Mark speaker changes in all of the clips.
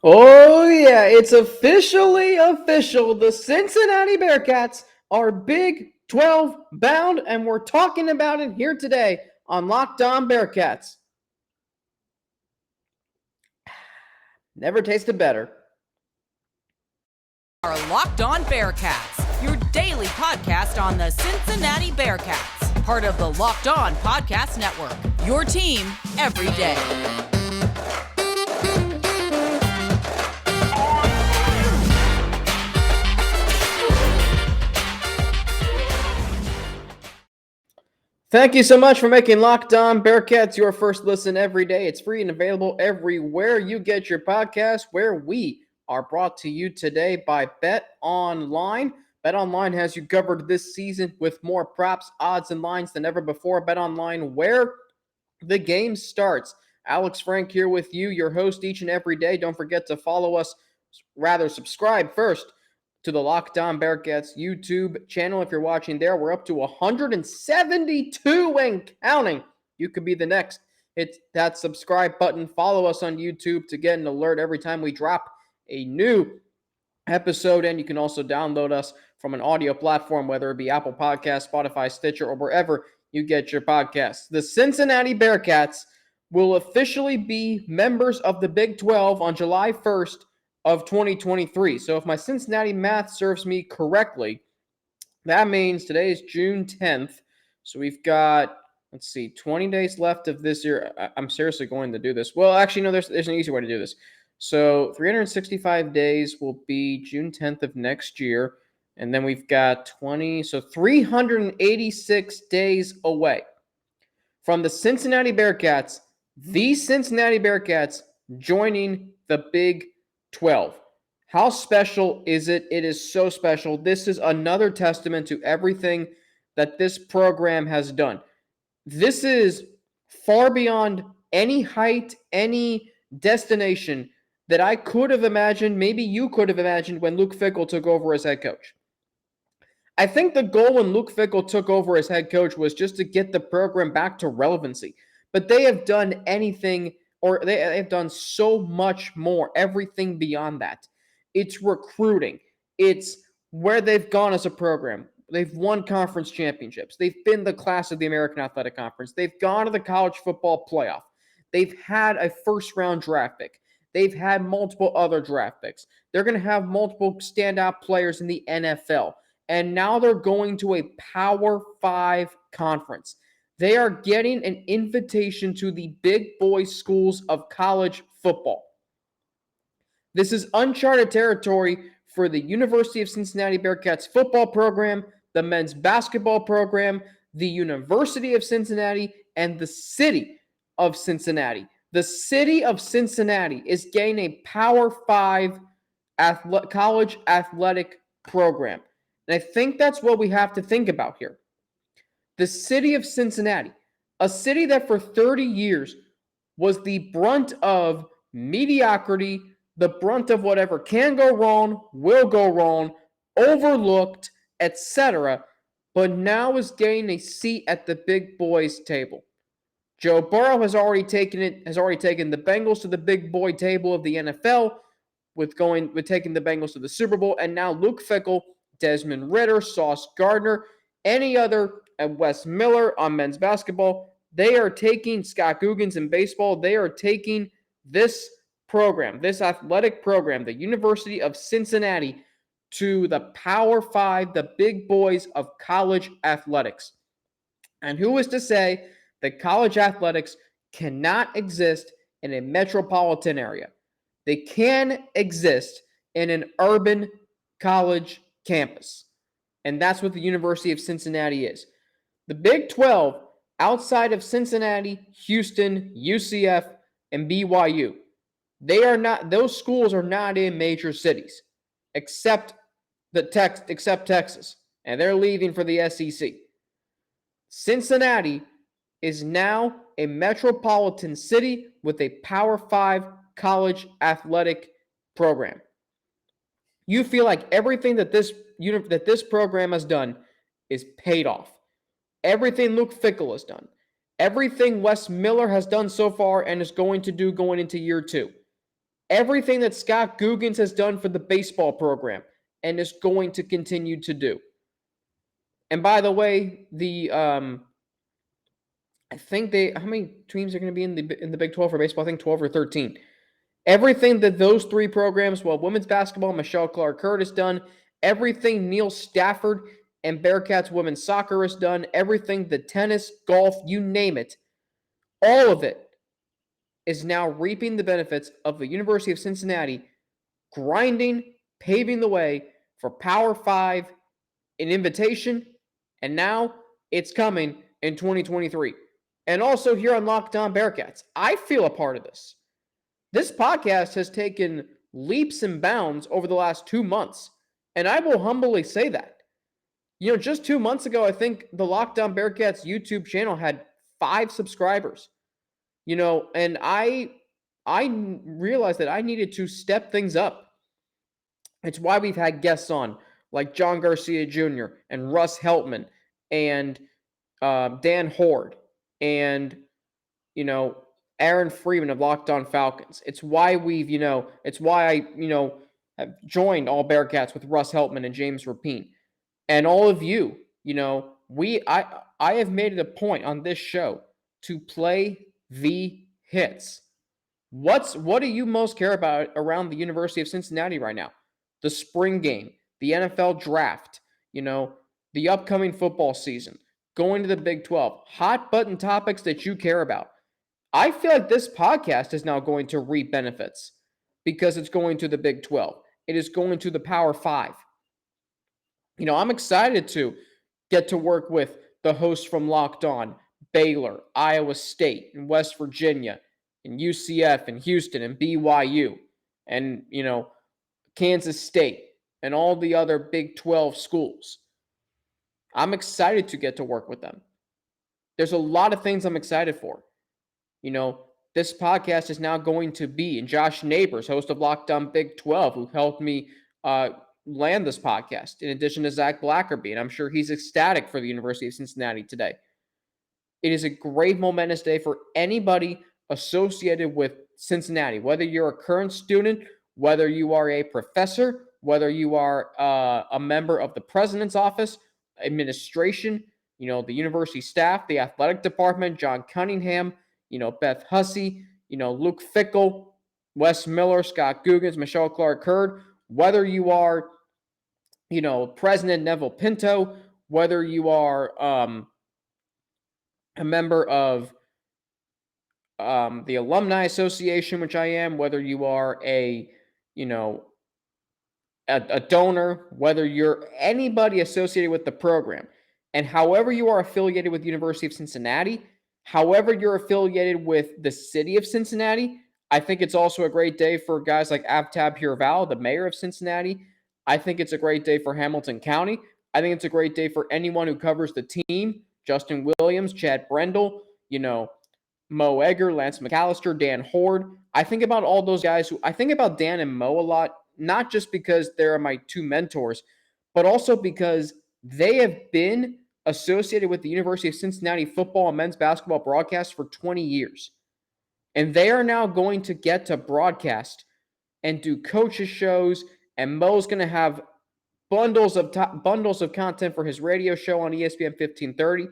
Speaker 1: Oh, yeah, it's officially official. The Cincinnati Bearcats are Big 12 bound, and we're talking about it here today on Locked On Bearcats. Never tasted better.
Speaker 2: Our Locked On Bearcats, your daily podcast on the Cincinnati Bearcats, part of the Locked On Podcast Network, your team every day.
Speaker 1: Thank you so much for making Locked On Bearcats your first listen every day. It's free and available everywhere you get your podcast, where we are brought to you today by Bet Online. Bet Online has you covered this season with more props, odds, and lines than ever before. Bet Online, where the game starts. Alex Frank here with you, your host each and every day. Don't forget to follow us, subscribe first to the Locked On Bearcats YouTube channel. If you're watching there, we're up to 172 and counting. You could be the next. Hit that subscribe button. Follow us on YouTube to get an alert every time we drop a new episode. And you can also download us from an audio platform, whether it be Apple Podcasts, Spotify, Stitcher, or wherever you get your podcasts. The Cincinnati Bearcats will officially be members of the Big 12 on July 1st of 2023. So if my Cincinnati math serves me correctly, that means today is June 10th. So we've got, 20 days left of this year. I'm seriously going to do this. Well, actually, no, there's an easy way to do this. So 365 days will be June 10th of next year. And then we've got 386 days away from the Cincinnati Bearcats, joining the Big 12. How special is it? It is so special. This is another testament to everything that this program has done. This is far beyond any height, any destination that I could have imagined, maybe you could have imagined when Luke Fickell took over as head coach. I think the goal when Luke Fickell took over as head coach was just to get the program back to relevancy. But they have done anything, or they have done so much more, everything beyond that. It's recruiting. It's where they've gone as a program. They've won conference championships. They've been the class of the American Athletic Conference. They've gone to the college football playoff. They've had a first-round draft pick. They've had multiple other draft picks. They're going to have multiple standout players in the NFL. And now they're going to a Power 5 conference. They are getting an invitation to the big boy schools of college football. This is uncharted territory for the University of Cincinnati Bearcats football program, the men's basketball program, the University of Cincinnati, and the city of Cincinnati. The city of Cincinnati is getting a Power 5 college athletic program. And I think that's what we have to think about here. The city of Cincinnati, a city that for 30 years was the brunt of mediocrity, the brunt of whatever can go wrong, will go wrong, overlooked, etc., but now is getting a seat at the big boys table. Joe Burrow has already taken the Bengals to the big boy table of the NFL with taking the Bengals to the Super Bowl, and now Luke Fickell, Desmond Ridder, Sauce Gardner, any other, and Wes Miller on men's basketball. They are taking Scott Googins in baseball. They are taking this program, this athletic program, the University of Cincinnati, to the Power 5, the big boys of college athletics. And who is to say that college athletics cannot exist in a metropolitan area? They can exist in an urban college campus. And that's what the University of Cincinnati is. The Big 12, outside of Cincinnati, Houston, UCF, and BYU, those schools are not in major cities, except Texas. And they're leaving for the SEC. Cincinnati is now a metropolitan city with a Power 5 college athletic program. You feel like everything that this program has done is paid off. Everything Luke Fickell has done. Everything Wes Miller has done so far and is going to do going into year 2. Everything that Scott Googins has done for the baseball program and is going to continue to do. And by the way, I think how many teams are going to be in the Big 12 for baseball? I think 12 or 13. Everything that those three programs, women's basketball, Michelle Clark-Hurd has done, everything Neil Stafford and Bearcats women's soccer has done, everything the tennis, golf, you name it, all of it is now reaping the benefits of the University of Cincinnati grinding, paving the way for Power 5, an invitation, and now it's coming in 2023. And also here on Locked On Bearcats, I feel a part of this. This podcast has taken leaps and bounds over the last 2 months, and I will humbly say that. Just 2 months ago, I think the Locked On Bearcats YouTube channel had 5 subscribers. And I realized that I needed to step things up. It's why we've had guests on like John Garcia Jr. and Russ Heltman and Dan Horde and, Aaron Freeman of Locked On Falcons. It's why it's why I, have joined All Bearcats with Russ Heltman and James Rapine. And all of you, I have made it a point on this show to play the hits. What do you most care about around the University of Cincinnati right now? The spring game, the NFL draft, the upcoming football season, going to the Big 12, hot button topics that you care about. I feel like this podcast is now going to reap benefits because it's going to the Big 12. It is going to the Power 5. I'm excited to get to work with the hosts from Locked On, Baylor, Iowa State, and West Virginia, and UCF, and Houston, and BYU, and, Kansas State, and all the other Big 12 schools. I'm excited to get to work with them. There's a lot of things I'm excited for. This podcast is now going to be, and Josh Neighbors, host of Locked On Big 12, who helped me land this podcast, in addition to Zach Blackerby, and I'm sure he's ecstatic for the University of Cincinnati today. It is a great momentous day for anybody associated with Cincinnati, whether you're a current student, whether you are a professor, whether you are a member of the president's office, administration, the university staff, the athletic department, John Cunningham, Beth Hussey, Luke Fickle, Wes Miller, Scott Googins, Michelle Clark-Hurd, whether you are, President Neville Pinto, whether you are a member of the Alumni Association, which I am, whether you are a donor, whether you're anybody associated with the program, and however you are affiliated with the University of Cincinnati, however you're affiliated with the city of Cincinnati, I think it's also a great day for guys like Avtab Hirval, the mayor of Cincinnati. I think it's a great day for Hamilton County. I think it's a great day for anyone who covers the team, Justin Williams, Chad Brendel, Mo Egger, Lance McAllister, Dan Horde. I think about all those guys I think about Dan and Mo a lot, not just because they're my two mentors, but also because they have been associated with the University of Cincinnati football and men's basketball broadcast for 20 years. And they are now going to get to broadcast and do coaches shows, and Mo's going to have bundles of content for his radio show on ESPN 1530.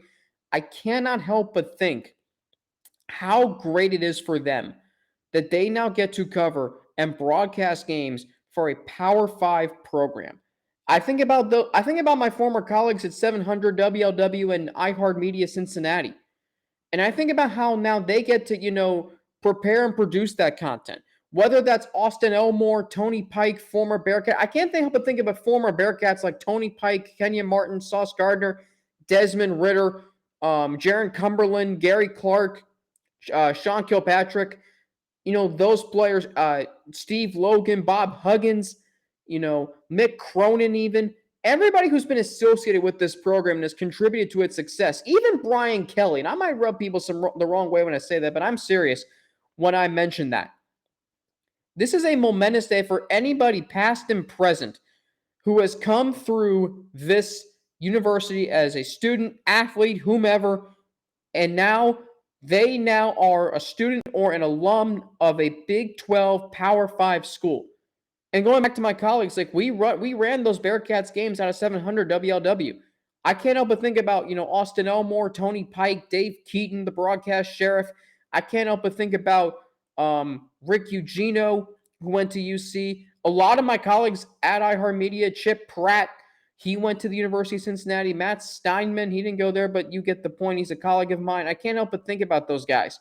Speaker 1: I cannot help but think how great it is for them that they now get to cover and broadcast games for a Power 5 program. I think about my former colleagues at 700 WLW and iHeartMedia Cincinnati. And I think about how now they get to, prepare and produce that content. Whether that's Austin Elmore, Tony Pike, former Bearcat. I can't help but think about former Bearcats like Tony Pike, Kenyon Martin, Sauce Gardner, Desmond Ritter, Jaron Cumberland, Gary Clark, Sean Kilpatrick. Those players, Steve Logan, Bob Huggins, Mick Cronin even. Everybody who's been associated with this program and has contributed to its success. Even Brian Kelly. And I might rub people the wrong way when I say that, but I'm serious when I mention that. This is a momentous day for anybody past and present who has come through this university as a student, athlete, whomever, and they now are a student or an alum of a Big 12 Power 5 school. And going back to my colleagues, like we ran those Bearcats games out of 700 WLW. I can't help but think about, Austin Elmore, Tony Pike, Dave Keaton, the broadcast sheriff. I can't help but think about Rick Eugenio, who went to UC. A lot of my colleagues at iHeartMedia, Chip Pratt, he went to the University of Cincinnati. Matt Steinman, he didn't go there, but you get the point. He's a colleague of mine. I can't help but think about those guys.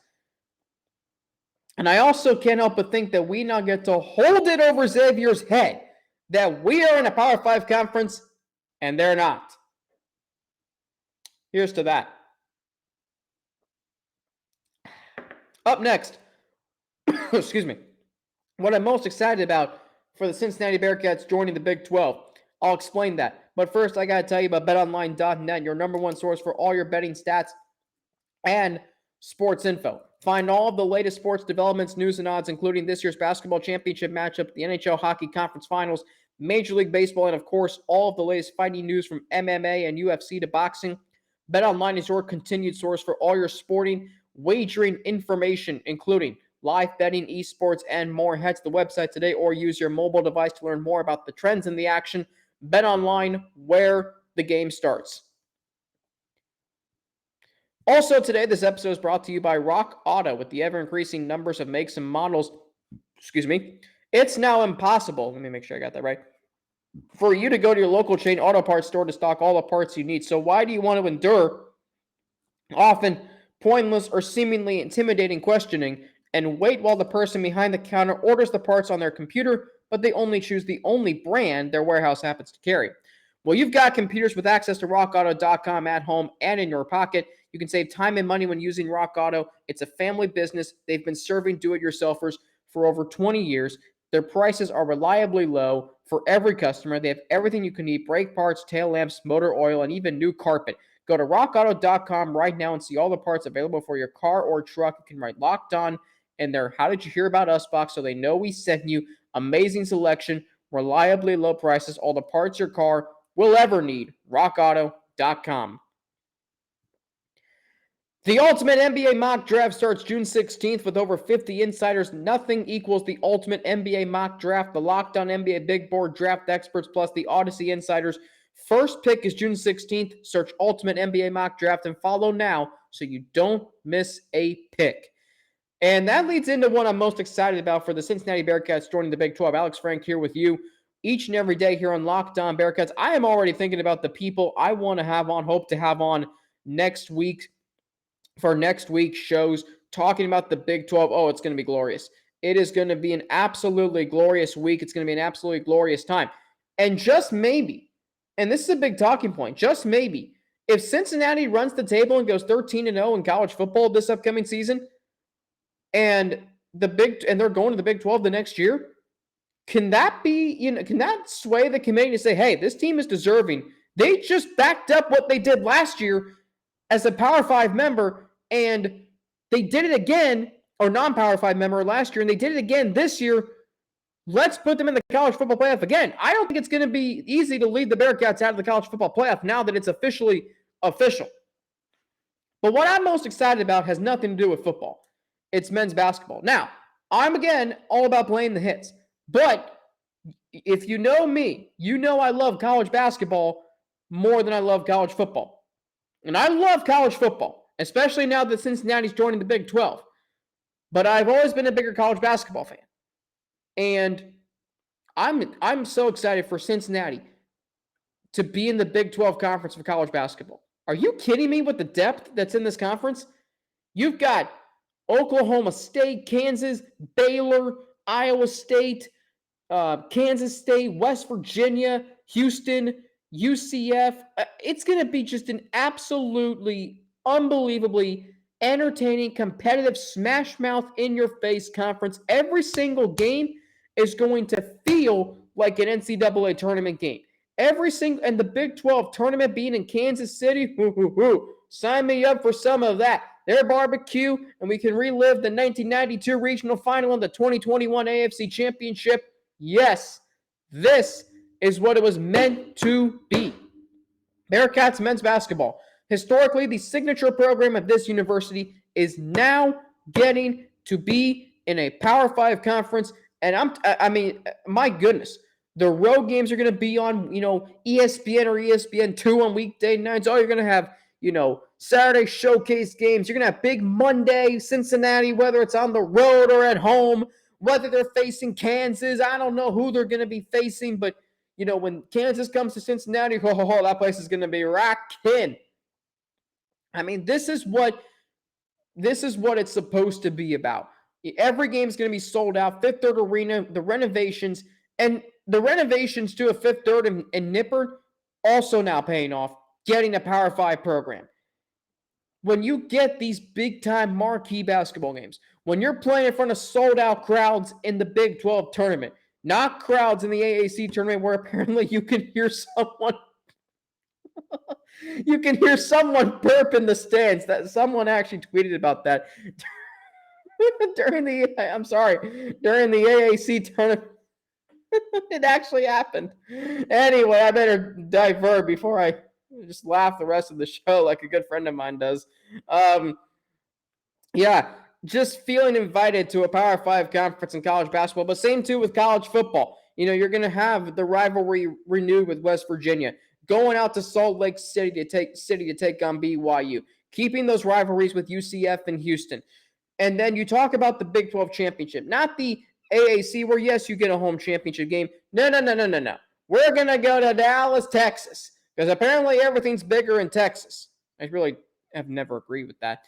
Speaker 1: And I also can't help but think that we now get to hold it over Xavier's head that we are in a Power 5 conference and they're not. Here's to that. Up next, excuse me, what I'm most excited about for the Cincinnati Bearcats joining the Big 12. I'll explain that. But first, I got to tell you about betonline.net, your number one source for all your betting stats and sports info. Find all of the latest sports developments, news, and odds, including this year's basketball championship matchup, the NHL Hockey Conference Finals, Major League Baseball, and, of course, all of the latest fighting news from MMA and UFC to boxing. BetOnline is your continued source for all your sporting wagering information, including live betting, esports, and more. Head to the website today or use your mobile device to learn more about the trends in the action. BetOnline, where the game starts. Also today, this episode is brought to you by Rock Auto. With the ever-increasing numbers of makes and models, it's now impossible, let me make sure I got that right, for you to go to your local chain auto parts store to stock all the parts you need. So why do you want to endure often pointless or seemingly intimidating questioning and wait while the person behind the counter orders the parts on their computer, but they only choose the only brand their warehouse happens to carry? Well, you've got computers with access to rockauto.com at home and in your pocket. You can save time and money when using Rock Auto. It's a family business. They've been serving do-it-yourselfers for over 20 years. Their prices are reliably low for every customer. They have everything you can need: brake parts, tail lamps, motor oil, and even new carpet. Go to rockauto.com right now and see all the parts available for your car or truck. You can write Locked On in their How Did You Hear About Us box so they know we sent you. Amazing selection, reliably low prices, all the parts your car will ever need. rockauto.com. The Ultimate NBA Mock Draft starts June 16th with over 50 insiders. Nothing equals the Ultimate NBA Mock Draft. The Locked On NBA Big Board Draft Experts plus the Odyssey Insiders. First pick is June 16th. Search Ultimate NBA Mock Draft and follow now so you don't miss a pick. And that leads into what I'm most excited about for the Cincinnati Bearcats joining the Big 12. Alex Frank here with you each and every day here on Locked On Bearcats. I am already thinking about the people I want to have on, hope to have on next week for next week's shows, talking about the Big 12. Oh, it's going to be glorious. It is going to be an absolutely glorious week. It's going to be an absolutely glorious time. And just maybe, and this is a big talking point, just maybe, if Cincinnati runs the table and goes 13-0 in college football this upcoming season, and they're going to the Big 12 the next year, can that sway the committee to say, hey, this team is deserving? They just backed up what they did last year as a Power 5 member, and they did it again, or non-Power 5 member last year, and they did it again this year. Let's put them in the college football playoff again. I don't think it's going to be easy to lead the Bearcats out of the college football playoff now that it's officially official. But what I'm most excited about has nothing to do with football. It's men's basketball. Now, I'm, again, all about playing the hits. But if you know me, you know I love college basketball more than I love college football. And I love college football, especially now that Cincinnati's joining the Big 12. But I've always been a bigger college basketball fan. And I'm so excited for Cincinnati to be in the Big 12 conference for college basketball. Are you kidding me with the depth that's in this conference? You've got Oklahoma State, Kansas, Baylor, Iowa State, Kansas State, West Virginia, Houston, UCF. It's going to be just an absolutely unbelievably entertaining, competitive, smash-mouth, in-your-face conference. Every single game is going to feel like an NCAA tournament game. And the Big 12 tournament being in Kansas City, sign me up for some of that. Their barbecue, and we can relive the 1992 regional final and the 2021 AFC Championship. Yes, this is what it was meant to be. Bearcats men's basketball. Historically, the signature program of this university is now getting to be in a Power 5 conference. And I mean, my goodness, the road games are going to be on, ESPN or ESPN2 on weekday nights. Oh, you're going to have, Saturday showcase games. You're going to have big Monday Cincinnati, whether it's on the road or at home, whether they're facing Kansas. I don't know who they're going to be facing, but, when Kansas comes to Cincinnati, that place is going to be rocking. I mean, this is what it's supposed to be about. Every game is going to be sold out. Fifth Third Arena, the renovations to a Fifth Third in Nippert also now paying off, getting a Power 5 program. When you get these big-time marquee basketball games, when you're playing in front of sold-out crowds in the Big 12 tournament, not crowds in the AAC tournament where apparently you can hear someone burp in the stands. That someone actually tweeted about that during the AAC tournament. It actually happened. Anyway, I better divert before I just laugh the rest of the show like a good friend of mine does. Just feeling invited to a Power 5 conference in college basketball, but same too with college football. You're going to have the rivalry renewed with West Virginia, going out to Salt Lake City to take on BYU, keeping those rivalries with UCF and Houston. And then you talk about the Big 12 championship, not the AAC where, yes, you get a home championship game. No. We're going to go to Dallas, Texas, because apparently everything's bigger in Texas. I really have never agreed with that.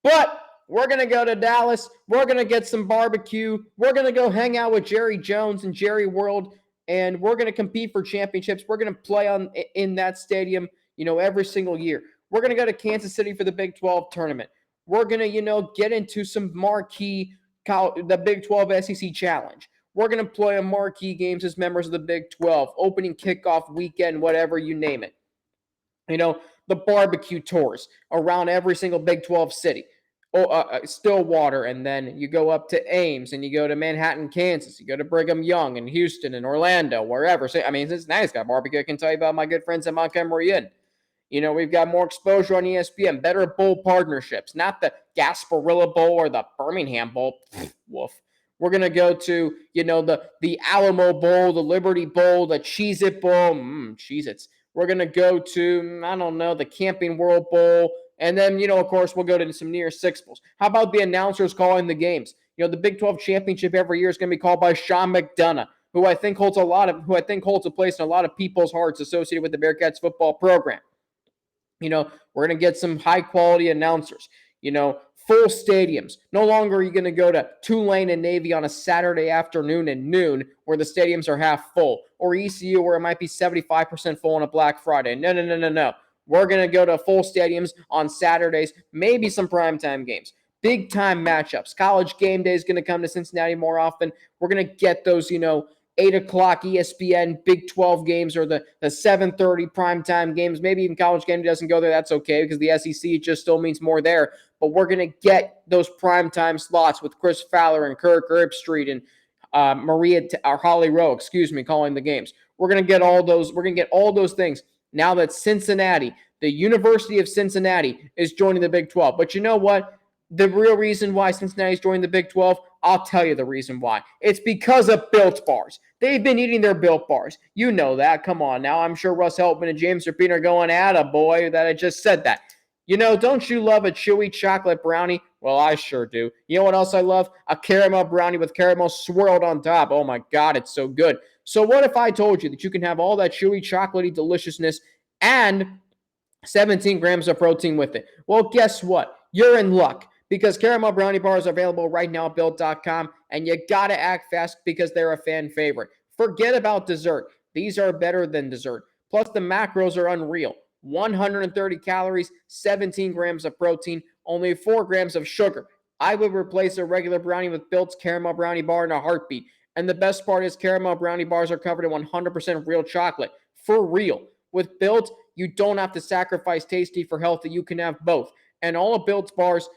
Speaker 1: But we're going to go to Dallas. We're going to get some barbecue. We're going to go hang out with Jerry Jones and Jerry World, and we're going to compete for championships. We're going to play in that stadium, every single year. We're going to go to Kansas City for the Big 12 tournament. We're going to, get into some marquee, the Big 12 SEC Challenge. We're going to play in marquee games as members of the Big 12, opening kickoff weekend, whatever you name it. The barbecue tours around every single Big 12 city. Stillwater, and then you go up to Ames, and you go to Manhattan, Kansas. You go to Brigham Young and Houston and Orlando, wherever. So, I mean, Cincinnati's got barbecue. I can tell you about my good friends at Montgomery Inn. We've got more exposure on ESPN, better bowl partnerships, not the Gasparilla Bowl or the Birmingham Bowl. Woof. We're going to go to, the Alamo Bowl, the Liberty Bowl, the Cheez-It Bowl. Cheez-Its. We're going to go to, the Camping World Bowl. And then, of course, we'll go to some near Six Bowls. How about the announcers calling the games? The Big 12 championship every year is going to be called by Sean McDonough, who I think holds a place in a lot of people's hearts associated with the Bearcats football program. We're going to get some high-quality announcers, full stadiums. No longer are you going to go to Tulane and Navy on a Saturday afternoon at noon where the stadiums are half full, or ECU where it might be 75% full on a Black Friday. No. We're going to go to full stadiums on Saturdays, maybe some primetime games. Big-time matchups. College game day is going to come to Cincinnati more often. We're going to get those, 8 o'clock ESPN Big 12 games or the 7:30 primetime games. Maybe even college game doesn't go there. That's okay because the SEC just still means more there. But we're going to get those primetime slots with Chris Fowler and Kirk Herbstreit and Holly Rowe, calling the games. We're going to get all those. We're going to get all those things now that Cincinnati, the University of Cincinnati, is joining the Big 12. But you know what? The real reason why Cincinnati is joining the Big 12, I'll tell you the reason why. It's because of Built Bars. They've been eating their Built Bars. You know that. Come on now. I'm sure Russ Heltman and James Rapine are going, attaboy, that I just said that. Don't you love a chewy chocolate brownie? Well, I sure do. You know what else I love? A caramel brownie with caramel swirled on top. Oh my God, it's so good. So what if I told you that you can have all that chewy chocolatey deliciousness and 17 grams of protein with it? Well, guess what? You're in luck. Because caramel brownie bars are available right now at Built.com, and you gotta act fast because they're a fan favorite. Forget about dessert. These are better than dessert. Plus, the macros are unreal. 130 calories, 17 grams of protein, only 4 grams of sugar. I would replace a regular brownie with Built's caramel brownie bar in a heartbeat. And the best part is caramel brownie bars are covered in 100% real chocolate. For real. With Built, you don't have to sacrifice tasty for healthy. You can have both. And all of Built's bars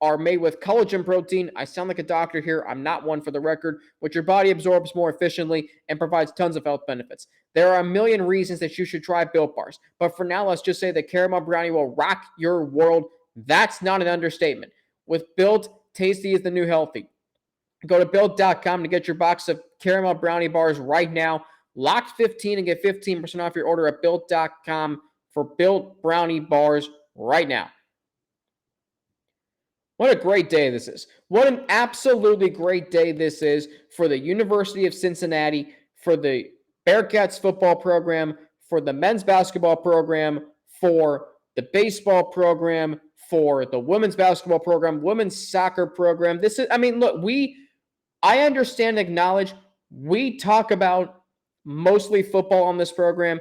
Speaker 1: are made with collagen protein. I sound like a doctor here. I'm not one, for the record, which your body absorbs more efficiently and provides tons of health benefits. There are a million reasons that you should try Built Bars. But for now, let's just say that caramel brownie will rock your world. That's not an understatement. With Built, Tasty is the new healthy. Go to Built.com to get your box of caramel brownie bars right now. Locked 15 and get 15% off your order at Built.com for Built brownie bars right now. What a great day this is. What an absolutely great day this is for the University of Cincinnati, for the Bearcats football program, for the men's basketball program, for the baseball program, for the women's basketball program, women's soccer program. This is, I mean, look, I understand, acknowledge, we talk about mostly football on this program,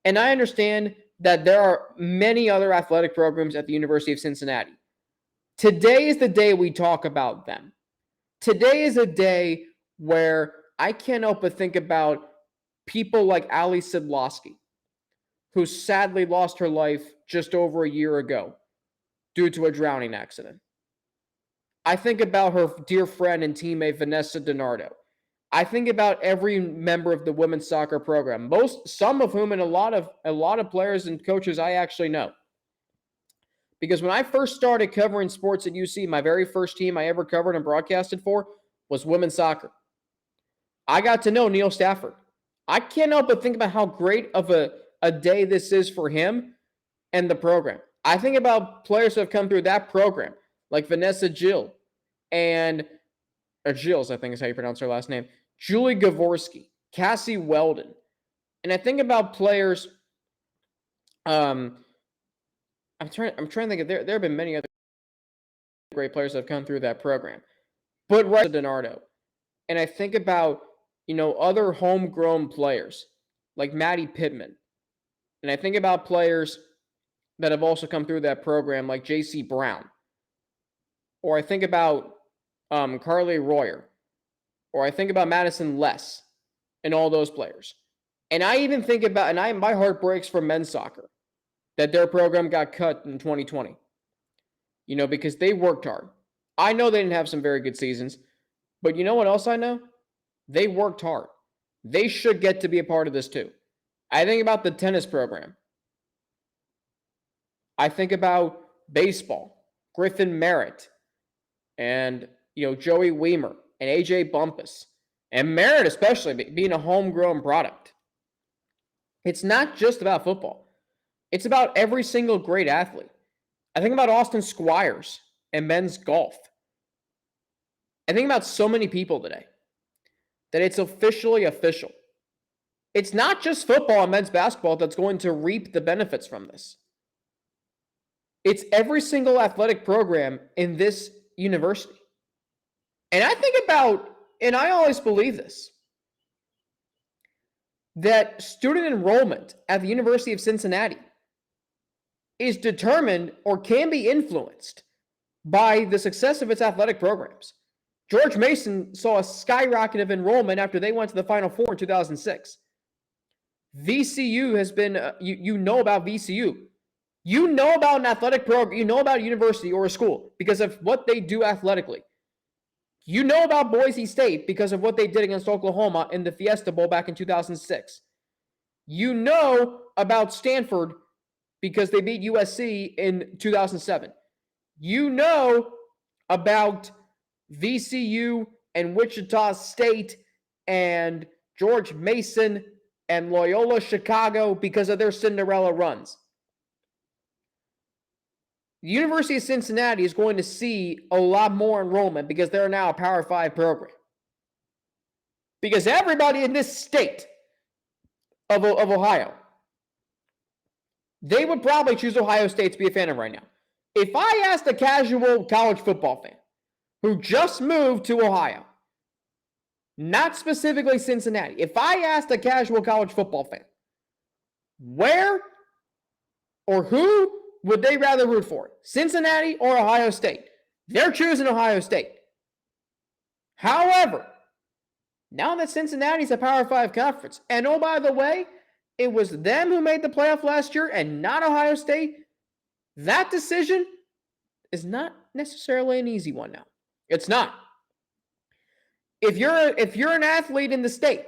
Speaker 1: and I understand that there are many other athletic programs at the University of Cincinnati. Today is the day we talk about them. Today is a day where I can't help but think about people like Ali Sidlowski, who sadly lost her life just over a year ago due to a drowning accident. I think about her dear friend and teammate Vanessa DiNardo. I think about every member of the women's soccer program, some of whom and a lot of players and coaches I actually know. Because when I first started covering sports at UC, my very first team I ever covered and broadcasted for was women's soccer. I got to know Neil Stafford. I can't help but think about how great of a day this is for him and the program. I think about players who have come through that program, like Vanessa Gilles, I think is how you pronounce her last name, Julie Gavorski, Cassie Weldon. And I think about players, I'm trying to think of, there have been many other great players that have come through that program. But right, DiNardo. And I think about, other homegrown players like Maddie Pittman. And I think about players that have also come through that program like J.C. Brown. Or I think about Carly Royer. Or I think about Madison Less and all those players. And I even think about, my heart breaks for men's soccer that their program got cut in 2020. Because they worked hard. I know they didn't have some very good seasons. But you know what else I know? They worked hard. They should get to be a part of this too. I think about the tennis program. I think about baseball, Griffin Merritt, and Joey Weimer and AJ Bumpus, and Merritt especially being a homegrown product. It's not just about football. It's about every single great athlete. I think about Austin Squires and men's golf. I think about so many people today that it's officially official. It's not just football and men's basketball that's going to reap the benefits from this. It's every single athletic program in this university. And I think about, and I always believe this, that student enrollment at the University of Cincinnati is determined or can be influenced by the success of its athletic programs. George Mason saw a skyrocket of enrollment after they went to the Final Four in 2006. VCU has been, you know about VCU. You know about an athletic program, you know about a university or a school because of what they do athletically. You know about Boise State because of what they did against Oklahoma in the Fiesta Bowl back in 2006. You know about Stanford because they beat USC in 2007. You know about VCU and Wichita State and George Mason and Loyola Chicago because of their Cinderella runs. The University of Cincinnati is going to see a lot more enrollment because they're now a Power 5 program. Because everybody in this state of Ohio, they would probably choose Ohio State to be a fan of right now. If I asked a casual college football fan who just moved to Ohio, not specifically Cincinnati, if I asked a casual college football fan, where or who would they rather root for, Cincinnati or Ohio State? They're choosing Ohio State. However, now that Cincinnati's a Power 5 conference, and oh, by the way, it was them who made the playoff last year and not Ohio State, that decision is not necessarily an easy one now. It's not. If you're an athlete in the state,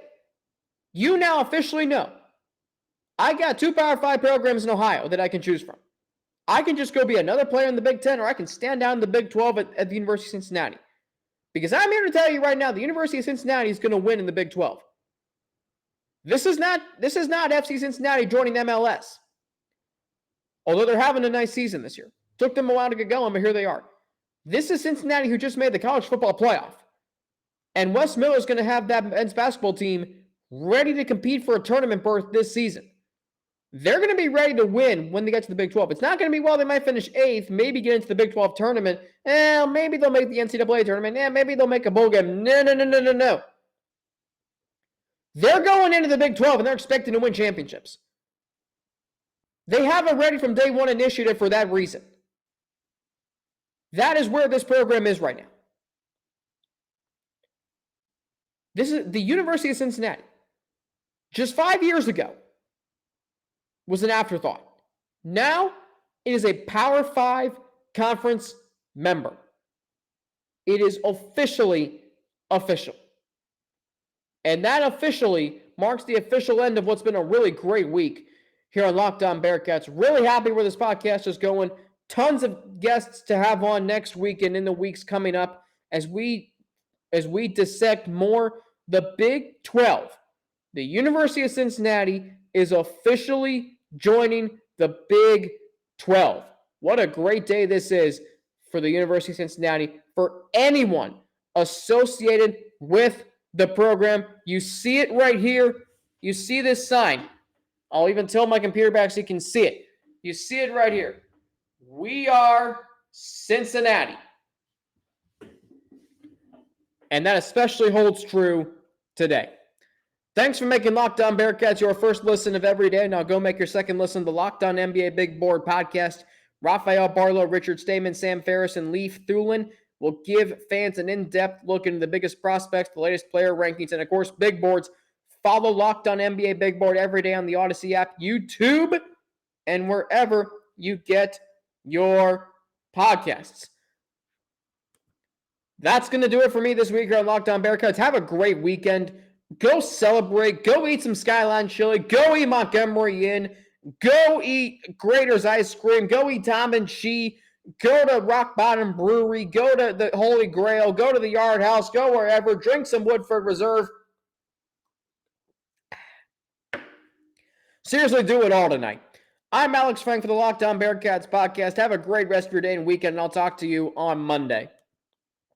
Speaker 1: you now officially know, I got 2 Power 5 programs in Ohio that I can choose from. I can just go be another player in the Big Ten, or I can stand down in the Big 12 at the University of Cincinnati. Because I'm here to tell you right now, the University of Cincinnati is going to win in the Big 12. This is not FC Cincinnati joining MLS. Although they're having a nice season this year. Took them a while to get going, but here they are. This is Cincinnati, who just made the college football playoff. And Wes Miller is going to have that men's basketball team ready to compete for a tournament berth this season. They're going to be ready to win when they get to the Big 12. It's not going to be, well, they might finish 8th, maybe get into the Big 12 tournament. Maybe they'll make the NCAA tournament. Maybe they'll make a bowl game. No. They're going into the Big 12, and they're expecting to win championships. They have a ready from day one initiative for that reason. That is where this program is right now. This is the University of Cincinnati. Just 5 years ago was an afterthought. Now it is a Power 5 conference member. It is officially official. And that officially marks the official end of what's been a really great week here on Locked On Bearcats. Really happy where this podcast is going. Tons of guests to have on next week and in the weeks coming up as we dissect more the Big 12. The University of Cincinnati is officially joining the Big 12. What a great day this is for the University of Cincinnati, for anyone associated with the program. You see it right here. You see this sign. I'll even tilt my computer back so you can see it. You see it right here. We are Cincinnati. And that especially holds true today. Thanks for making Locked On Bearcats your first listen of every day. Now go make your second listen to the Locked On NBA Big Board podcast. Rafael Barlow, Richard Stamen, Sam Ferris, and Leif Thulin will give fans an in-depth look into the biggest prospects, the latest player rankings, and of course, big boards. Follow Locked On NBA Big Board every day on the Odyssey app, YouTube, and wherever you get your podcasts. That's going to do it for me this week here on Locked On Bearcats. Have a great weekend. Go celebrate. Go eat some Skyline Chili. Go eat Montgomery Inn. Go eat Graeter's ice cream. Go eat Tom and She. Go to Rock Bottom Brewery. Go to the Holy Grail. Go to the Yard House. Go wherever. Drink some Woodford Reserve. Seriously, do it all tonight. I'm Alex Frank for the Locked On Bearcats podcast. Have a great rest of your day and weekend, and I'll talk to you on Monday.